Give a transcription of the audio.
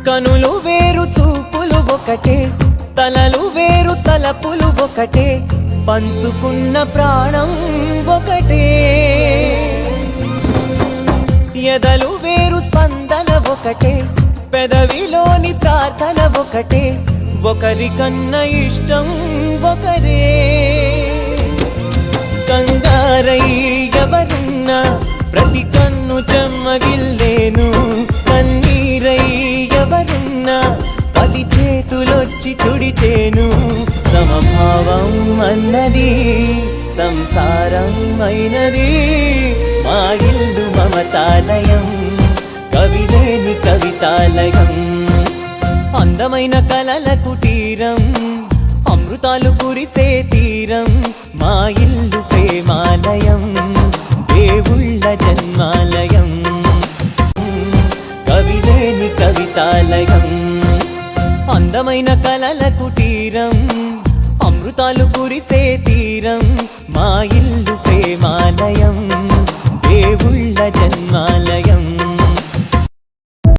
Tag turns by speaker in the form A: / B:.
A: కనులు వేరు చూపులు ఒకటే, తలలు వేరు తలపులు ఒకటే, పంచుకున్న ప్రాణం ఒకటే. ఎదలు వేరు స్పందన ఒకటే, పెదవిలోని ప్రార్థన ఒకటే, ఒకరికన్నా ఇష్టం ఒకరే. కంగారై ఎవరున్నా ప్రతి కన్ను చెమ్మగిల్లేను, కన్నీరై ఎవరున్నా 10 చేతులొచ్చి తుడిచేను. సమభావం అన్నది సంసారం అయినది, మా ఇల్లు మమతాలయం, కవిలేని కవితాలయం. అందమైన కలల కుటీరం, అమృతాలు కురిసే తీరం, మా ఇల్లు ప్రేమాలయం, దేవుళ్ళ జన్మాలయం, కవిలేని కవితాలయం. అందమైన కలల కుటీరం, అమృతాలు కురిసే తీరం, మా ఇల్లు